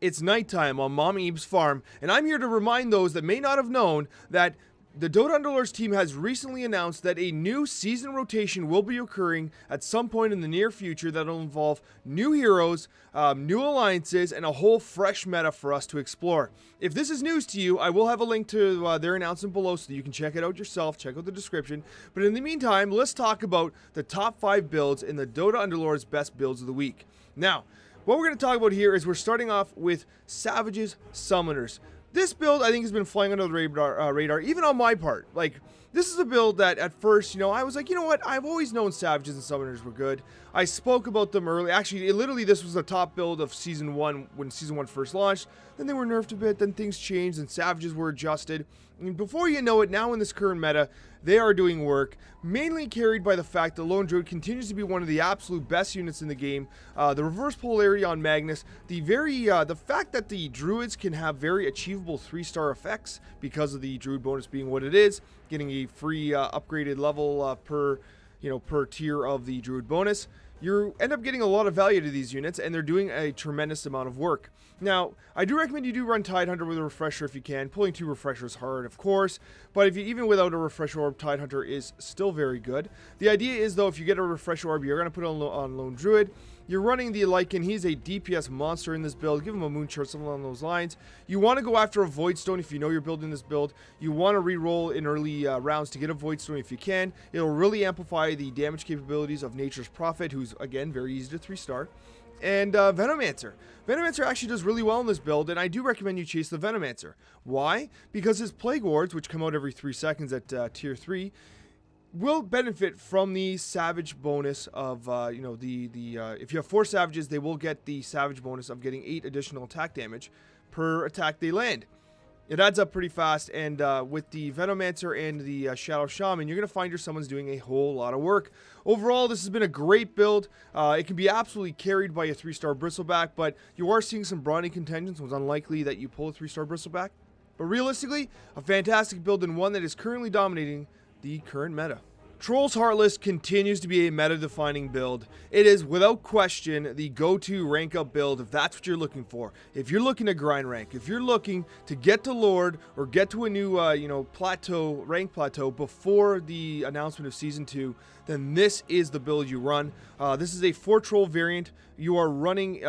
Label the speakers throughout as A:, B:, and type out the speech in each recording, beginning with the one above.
A: It's nighttime on Mom Eve's farm, and I'm here to remind those that may not have known that the Dota Underlords team has recently announced that a new season rotation will be occurring at some point in the near future that will involve new heroes, new alliances, and a whole fresh meta for us to explore. If this is news to you, I will have a link to their announcement below so that you can check it out yourself, check out the description. But in the meantime, let's talk about the top 5 builds in the Dota Underlords Best Builds of the Week. Now, what we're going to talk about here is we're starting off with Savage's Summoners. This build, I think, has been flying under the radar, even on my part. Like, this is a build that at first, I was like, you know what? I've always known Savages and Summoners were good. I spoke about them early. Actually, literally, this was the top build of Season 1 when Season 1 first launched. Then they were nerfed a bit, then things changed, and Savages were adjusted. And before you know it, now in this current meta, they are doing work, mainly carried by the fact that Lone Druid continues to be one of the absolute best units in the game. The reverse polarity on Magnus, the fact that the Druids can have very achievable 3-star effects because of the Druid bonus being what it is, getting a free upgraded level per tier of the Druid bonus. You end up getting a lot of value to these units, and they're doing a tremendous amount of work. Now, I do recommend you do run Tidehunter with a refresher if you can. Pulling 2 refreshers hard, of course, but if you even without a refresher orb, Tidehunter is still very good. The idea is, though, if you get a refresher orb, you're going to put it on Lone Druid. You're running the Lycan. He's a DPS monster in this build. Give him a Moonshard, something along those lines. You want to go after a Voidstone if you know you're building this build. You want to reroll in early rounds to get a Voidstone if you can. It'll really amplify the damage capabilities of Nature's Prophet, who's, again, very easy to 3-star. And Venomancer. Venomancer actually does really well in this build, and I do recommend you chase the Venomancer. Why? Because his Plague Wards, which come out every 3 seconds at Tier 3, will benefit from the Savage bonus of, if you have 4 Savages, they will get the Savage bonus of getting 8 additional attack damage per attack they land. It adds up pretty fast, and with the Venomancer and the Shadow Shaman, you're going to find your summons doing a whole lot of work. Overall, this has been a great build. It can be absolutely carried by a 3-star Bristleback, but you are seeing some brawny contention, so it's unlikely that you pull a 3-star Bristleback. But realistically, a fantastic build and one that is currently dominating the current meta. Troll's Heartless continues to be a meta-defining build. It is, without question, the go-to rank-up build if that's what you're looking for. If you're looking to grind rank, if you're looking to get to Lord or get to a new, rank plateau before the announcement of Season 2, then this is the build you run. This is a 4-troll variant. You are running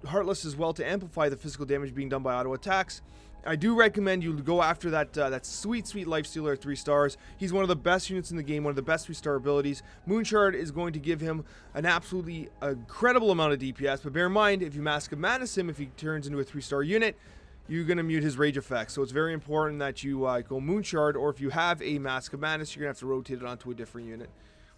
A: Heartless as well to amplify the physical damage being done by auto attacks. I do recommend you go after that sweet Lifestealer at 3 stars. He's one of the best units in the game, one of the best 3-star abilities. Moonshard is going to give him an absolutely incredible amount of DPS, but bear in mind, if you Mask of Madness him, if he turns into a 3-star unit, you're going to mute his rage effects. So it's very important that you go Moonshard, or if you have a Mask of Madness, you're going to have to rotate it onto a different unit,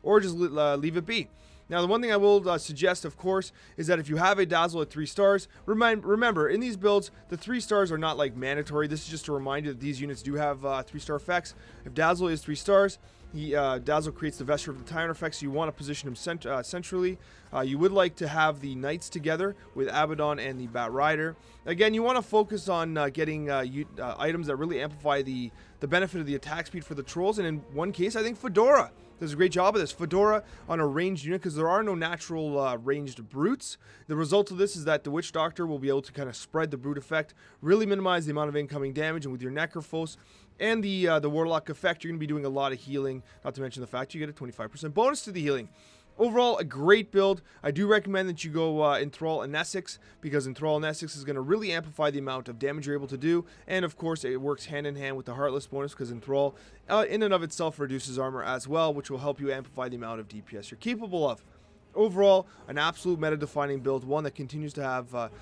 A: or just leave it be. Now, the one thing I will suggest, of course, is that if you have a Dazzle at 3 stars, remember, in these builds, the 3 stars are not like mandatory. This is just a reminder that these units do have 3-star effects. If Dazzle is 3 stars, Dazzle creates the Vesture of the Tyrant effect, so you want to position him centrally. You would like to have the Knights together with Abaddon and the Bat Rider. Again, you want to focus on getting items that really amplify the benefit of the attack speed for the Trolls, and in one case, I think Fedora does a great job of this. Fedora on a ranged unit, because there are no natural ranged brutes. The result of this is that the Witch Doctor will be able to kind of spread the brute effect, really minimize the amount of incoming damage, and with your Necrophos and the Warlock effect, you're going to be doing a lot of healing, not to mention the fact you get a 25% bonus to the healing. Overall, a great build. I do recommend that you go Enthrall and Essex, because Enthrall and Essex is going to really amplify the amount of damage you're able to do, and of course it works hand in hand with the Heartless bonus, because Enthrall in and of itself reduces armor as well, which will help you amplify the amount of DPS you're capable of. Overall, an absolute meta-defining build, one that continues to have a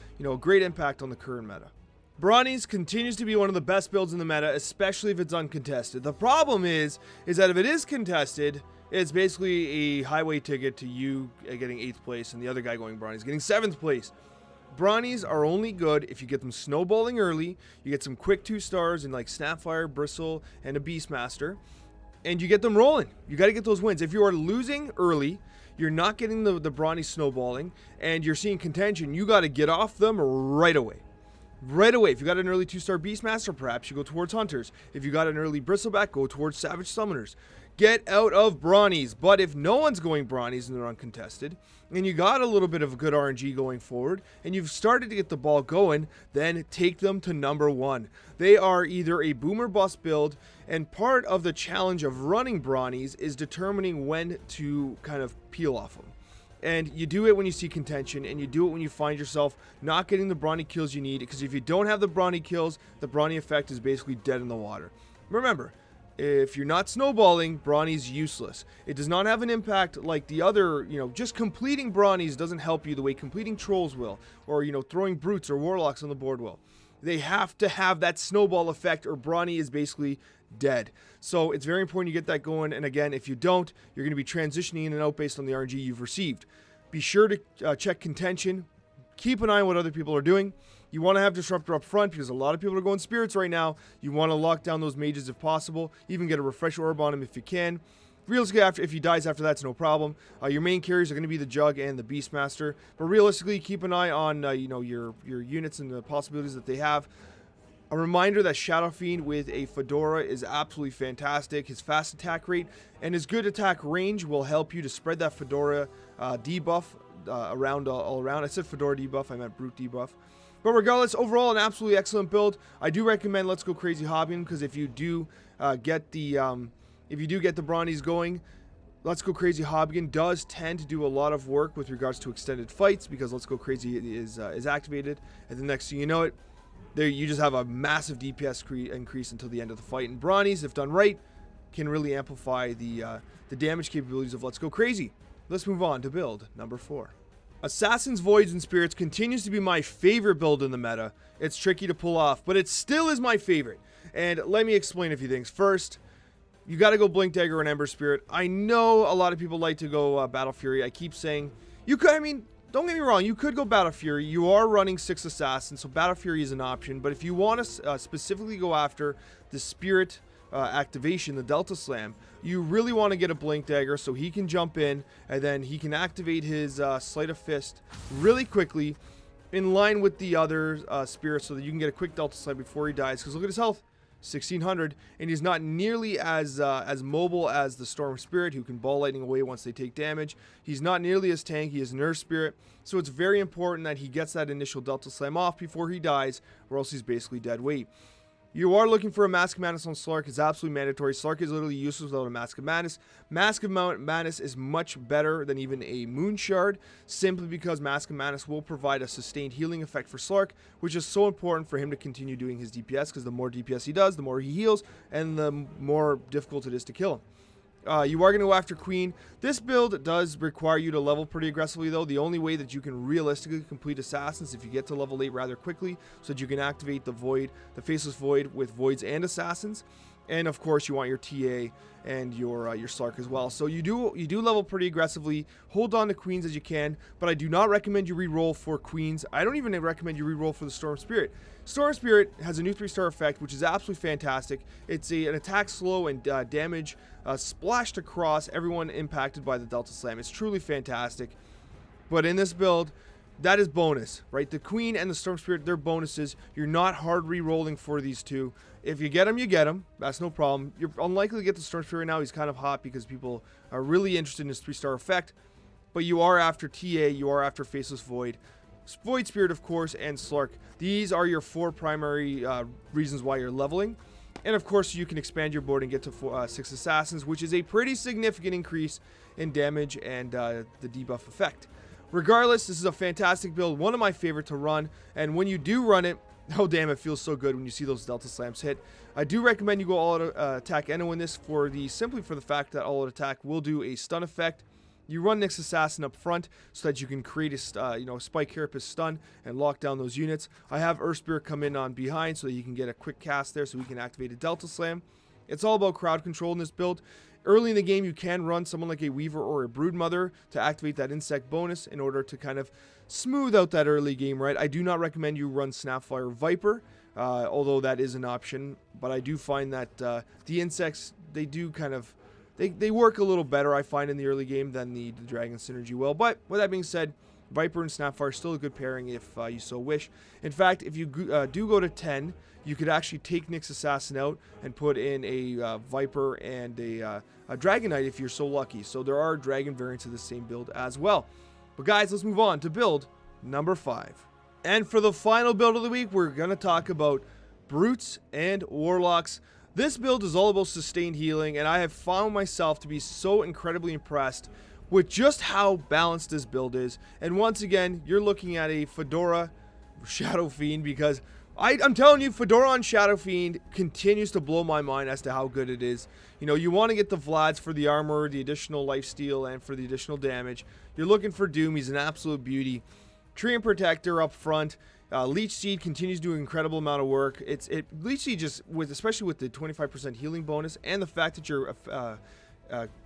A: great impact on the current meta. Brownies continues to be one of the best builds in the meta, especially if it's uncontested. The problem is that if it is contested, it's basically a highway ticket to you getting 8th place and the other guy going Brownies getting 7th place. Brownies are only good if you get them snowballing early, you get some quick 2 stars in like Snapfire, Bristle, and a Beastmaster, and you get them rolling. You got to get those wins. If you are losing early, you're not getting the Brownies snowballing, and you're seeing contention, you got to get off them right away. right away. If you got an early 2-star Beastmaster, perhaps you go towards Hunters. If you got an early Bristleback, go towards Savage Summoners. Get out of Brawnies. But if no one's going Brawnies and they're uncontested, and you got a little bit of good RNG going forward, and you've started to get the ball going, then take them to number 1. They are either a boom or bust build, and part of the challenge of running Brawnies is determining when to kind of peel off them. And you do it when you see contention, and you do it when you find yourself not getting the brawny kills you need, because if you don't have the brawny kills, the brawny effect is basically dead in the water. Remember, if you're not snowballing, brawny's useless. It does not have an impact like the other, just completing brawnies doesn't help you the way completing trolls will, or, throwing brutes or warlocks on the board will. They have to have that snowball effect, or brawny is basically dead. So it's very important you get that going, and again, if you don't, you're going to be transitioning in and out based on the RNG you've received. Be sure to check contention. Keep an eye on what other people are doing. You want to have Disruptor up front because a lot of people are going Spirits right now. You want to lock down those mages if possible. Even get a Refresh Orb on him if you can. Realistically, if he dies after that, it's no problem. Your main carriers are going to be the Jug and the Beastmaster. But realistically, keep an eye on your units and the possibilities that they have. A reminder that Shadow Fiend with a Fedora is absolutely fantastic. His fast attack rate and his good attack range will help you to spread that Fedora debuff around all around. I said Fedora debuff, I meant Brute debuff. But regardless, overall, an absolutely excellent build. I do recommend Let's Go Crazy Hobbying, because if you do get the Brawnies going, Let's Go Crazy Hobbying does tend to do a lot of work with regards to extended fights, because Let's Go Crazy is activated, and the next thing you know it, there you just have a massive DPS increase until the end of the fight. And Brawnies, if done right, can really amplify the damage capabilities of Let's Go Crazy. Let's move on to build number 4. Assassins, Voids, and Spirits continues to be my favorite build in the meta. It's tricky to pull off, but it still is my favorite. And let me explain a few things. First, you got to go Blink Dagger and Ember Spirit. I know a lot of people like to go Battle Fury. I keep saying, you could, don't get me wrong, you could go Battle Fury. You are running 6 Assassins, so Battle Fury is an option. But if you want to specifically go after the Spirit activation, the Delta Slam, you really want to get a Blink Dagger so he can jump in, and then he can activate his Sleight of Fist really quickly in line with the other spirits, so that you can get a quick Delta Slam before he dies. Because look at his health, 1600, and he's not nearly as mobile as the Storm Spirit, who can ball lightning away once they take damage. He's not nearly as tanky as Nerve Spirit, so it's very important that he gets that initial Delta Slam off before he dies, or else he's basically dead weight. You are looking for a Mask of Madness on Slark. It's absolutely mandatory. Slark is literally useless without a Mask of Madness. Mask of Madness is much better than even a Moon Shard, simply because Mask of Madness will provide a sustained healing effect for Slark, which is so important for him to continue doing his DPS, because the more DPS he does, the more he heals, and the more difficult it is to kill him. You are going to go after Queen. This build does require you to level pretty aggressively, though. The only way that you can realistically complete Assassins if you get to level 8 rather quickly, so that you can activate the Void, the Faceless Void with Voids and Assassins. And of course, you want your TA and your Slark as well. So you do level pretty aggressively. Hold on to Queens as you can, but I do not recommend you reroll for Queens. I don't even recommend you reroll for the Storm Spirit. Storm Spirit has a new 3-star effect, which is absolutely fantastic. It's an attack slow and damage splashed across everyone impacted by the Delta Slam. It's truly fantastic. But in this build, that is bonus, right? The Queen and the Storm Spirit, they're bonuses. You're not hard re-rolling for these two. If you get them, you get them. That's no problem. You're unlikely to get the Storm Spirit now. He's kind of hot because people are really interested in his 3-star effect. But you are after TA, you are after Faceless Void, Void Spirit, of course, and Slark. These are your 4 primary reasons why you're leveling. And of course, you can expand your board and get to 6 Assassins, which is a pretty significant increase in damage and the debuff effect. Regardless, this is a fantastic build, one of my favorite to run, and when you do run it, oh damn, it feels so good when you see those Delta Slams hit. I do recommend you go all out attack Eno in this simply for the fact that all out attack will do a stun effect. You run Nyx Assassin up front so that you can create a Spike Carapace stun and lock down those units. I have Earth Spirit come in on behind so that you can get a quick cast there so we can activate a Delta Slam. It's all about crowd control in this build. Early in the game, you can run someone like a Weaver or a Broodmother to activate that insect bonus in order to kind of smooth out that early game, right? I do not recommend you run Snapfire Viper, although that is an option. But I do find that the insects, they do kind of, they work a little better, I find, in the early game than the Dragon Synergy will. But with that being said, Viper and Snapfire are still a good pairing if you so wish. In fact, if you do go to 10, you could actually take Nyx Assassin out and put in a Viper and a Dragon Knight if you're so lucky. So there are Dragon variants of the same build as well. But guys, let's move on to build number 5. And for the final build of the week, we're going to talk about Brutes and Warlocks. This build is all about sustained healing, and I have found myself to be so incredibly impressed with just how balanced this build is. And once again, you're looking at a Fedora Shadow Fiend, because I'm telling you, Fedora on Shadow Fiend continues to blow my mind as to how good it is. You know, you want to get the Vlads for the armor, the additional lifesteal, and for the additional damage. You're looking for Doom. He's an absolute beauty. Treant Protector up front. Leech Seed continues to do an incredible amount of work. Leech Seed just, especially with the 25% healing bonus and the fact that you're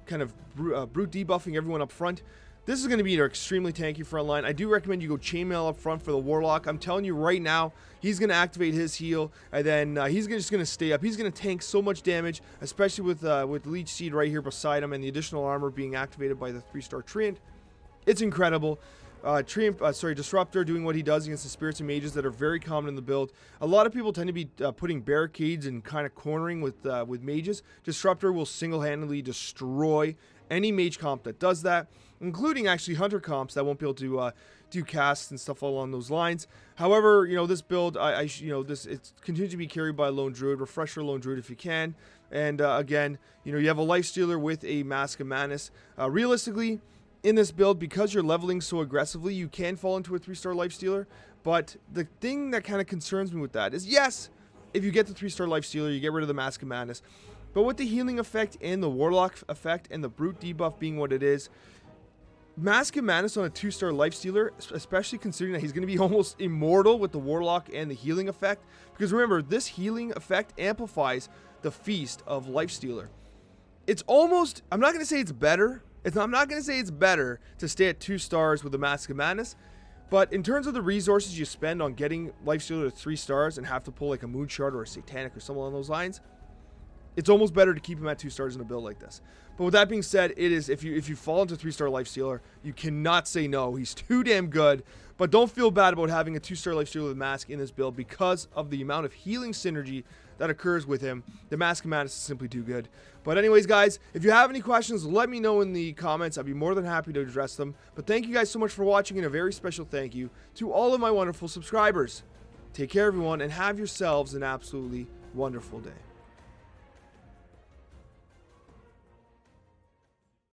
A: kind of brute debuffing everyone up front, this is going to be an extremely tanky front line. I do recommend you go Chainmail up front for the Warlock. I'm telling you right now, he's going to activate his heal, and then he's just going to stay up. He's going to tank so much damage, especially with Leech Seed right here beside him and the additional armor being activated by the 3-star Treant. It's incredible. Disruptor doing what he does against the spirits and mages that are very common in the build. A lot of people tend to be putting barricades and kind of cornering with mages. Disruptor will single-handedly destroy any mage comp that does that, including actually hunter comps that won't be able to do casts and stuff along those lines. However, you know, this build, it continues to be carried by a lone druid. Refresher lone druid if you can. And again, you know, you have a lifestealer with a Mask of Madness. Realistically, in this build, because you're leveling so aggressively, you can fall into a 3-star lifestealer. But the thing that kind of concerns me with that is, yes, if you get the 3-star lifestealer, you get rid of the Mask of Madness. But with the healing effect and the Warlock effect and the brute debuff being what it is, Mask of Madness on a 2-star lifestealer, especially considering that he's going to be almost immortal with the Warlock and the healing effect. Because remember, this healing effect amplifies the Feast of Lifestealer. It's almost, I'm not going to say it's better. I'm not going to say it's better to stay at 2 stars with the Mask of Madness, but in terms of the resources you spend on getting Lifestealer to 3 stars and have to pull like a Moon Shard or a Satanic or something along those lines, it's almost better to keep him at 2 stars in a build like this. But with that being said, it is, if you fall into 3-star Lifestealer, you cannot say no. He's too damn good. But don't feel bad about having a 2-star Lifestealer with Mask in this build because of the amount of healing synergy that occurs with him. The Mask of Madness is simply too good. But anyways, guys, if you have any questions, let me know in the comments. I'd be more than happy to address them. But thank you guys so much for watching, and a very special thank you to all of my wonderful subscribers. Take care, everyone, and have yourselves an absolutely wonderful day.